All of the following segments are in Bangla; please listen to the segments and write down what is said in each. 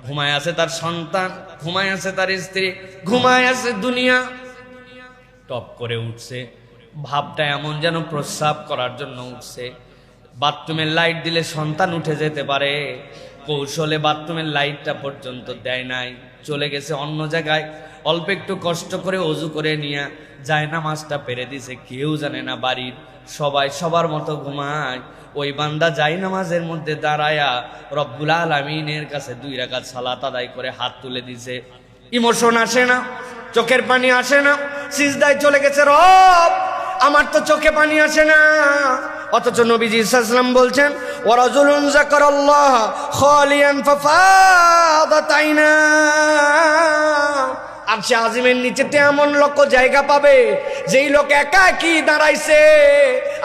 ঘুমায় আছে তার সন্তান, ঘুমায় আছে তার স্ত্রী, ঘুমায় আছে দুনিয়া। টপ করে উঠছে, ভাবটা এমন যেন প্রস্রাব করার জন্য উঠছে। বাথরুমের লাইট দিলে সন্তান উঠে যেতে পারে, কৌশলে বাথরুমের লাইটটা পর্যন্ত দেয় নাই, চলে গেছে অন্য জায়গায়। অল্প একটু কষ্ট করে অজু করে নিয়ে যায় নামাজটা পেরে দিছে, কেউ জানে না বাড়ির সবাই সবার মতো ঘুমায়। ওই বান্দা যায় নামাজের মধ্যে দাঁড়ায়া রব্বুল আলামিনের কাছে 2 রাকাত সালাত আদায় করে হাত তুলে দিছে। ইমোশন আসে না, চোখের পানি আসে না, সিজদায় চলে গেছে, রব আমার তো চোখে পানি আসে না। অথচ নবীজি সাল্লাল্লাহু আলাইহি ওয়াসাল্লাম বলছেন, ওয়া রাজুলুন যাকারাল্লাহ খালিয়ান ফাফাদাত আইনা। আরশে আজিমের নিচেতে এমন লোক জায়গা পাবে যেই লোক একাকী দাঁড়াইছে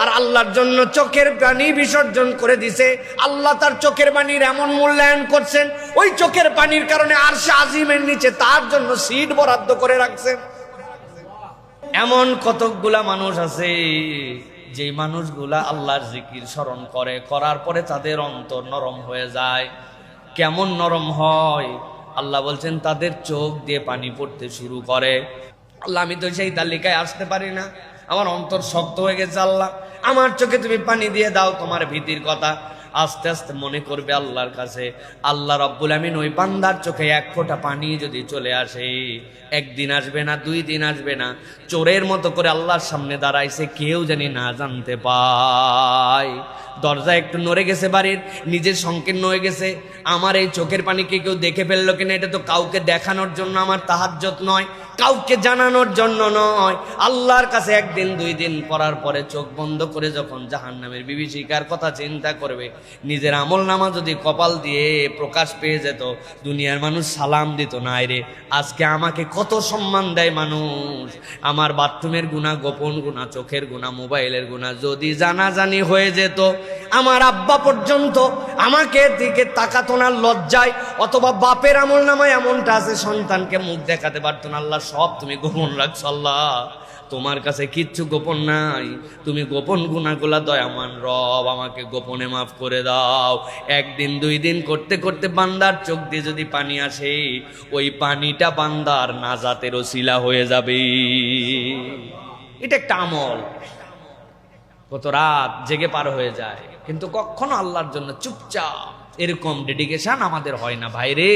আর আল্লাহর জন্য চোখের পানি বিসর্জন করে দিছে। আল্লাহ তার চোখের পানির এমন মূল্যায়ন করছেন, ওই চোখের পানির কারণে আরশে আজিমের নিচে তার জন্য সিট বরাদ্দ করে রাখছেন। এমন কতকগুলা মানুষ আছে যে মানুষগুলা আল্লাহর জিকির স্মরণ করে, করার পরে তাদের অন্তর নরম হয়ে যায়। কেমন নরম হয়? আল্লাহ বলছেন তাদের চোখ দিয়ে পানি পড়তে শুরু করে। আল্লাহ আমি তো সেই তালিকায় আসতে পারি না, আমার অন্তর শক্ত হয়ে গেছে, আল্লাহ আমার চোখে তুমি পানি দিয়ে দাও। তোমার ভীতির কথা আস্তে আস্তে মনে করবে আল্লাহর কাছে। আল্লাহ রাব্বুল আমিন ওই বান্দার চোখে 1 ফোঁটা পানি যদি চলে আসে, 1 দিন আসবে না, 2 দিন আসবে না, চোরের মতো করে আল্লাহর সামনে দাঁড়াইছে, কেউ জানি না জানতে পায়। দরজা একটু নড়ে গেছে বাড়ির, নিজের সংকীর্ণ হয়ে গেছে, আমার এই চোখের পানিকে কেউ দেখে ফেললো কিনা, এটা তো কাউকে দেখানোর জন্য আমার তাহাজ্জুদ নয়, কাউকে জানানোর জন্য নয়। আল্লাহর কাছে 1 দিন 2 দিন পড়ার পরে চোখ বন্ধ করে যখন জাহান্নামের বিভীষিকার কথা চিন্তা করবে, নিজের আমল নামা যদি কপাল দিয়ে প্রকাশ পেয়ে যেত, দুনিয়ার মানুষ সালাম দিত না। রে আজকে আমাকে কত সম্মান দেয় মানুষ। আমার বাথরুমের গুনাহ, গোপন গুনাহ, চোখের গুনাহ, মোবাইলের গুনাহ যদি জানাজানি হয়ে যেত, আমার আব্বা পর্যন্ত আমাকে দিকে তাকাতো না লজ্জায়, অথবা বাপের আমল নামায় এমনটা আছে সন্তানকে মুখ দেখাতে পারতো না। আল্লাহ সব তুমি গোপন রাখছো, আল্লাহ তোমার কাছে কিচ্ছু গোপন নাই, তুমি গোপন গুনাহগুলা দয়ামান রব আমাকে গোপনে মাফ করে দাও। 1 দিন 2 দিন করতে করতে বান্দার চোখ দিয়ে যদি পানি আসে, ওই পানিটা বান্দার নাজাতের ওসিলা হয়ে যাবে। এটা একটা আমল, কত রাত জেগে পার হয়ে যায়, কিন্তু কখনো আল্লাহর জন্য চুপচাপ এরকম ডেডিকেশন আমাদের হয় না। ভাই রে,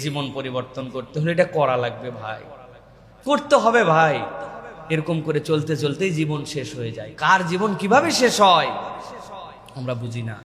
জীবন পরিবর্তন করতে হলে এটা করা লাগবে ভাই, করতে হবে ভাই। এরকম করে চলতে চলতেই জীবন শেষ হয়ে যায়। কার জীবন কিভাবে শেষ হয় আমরা বুঝি না।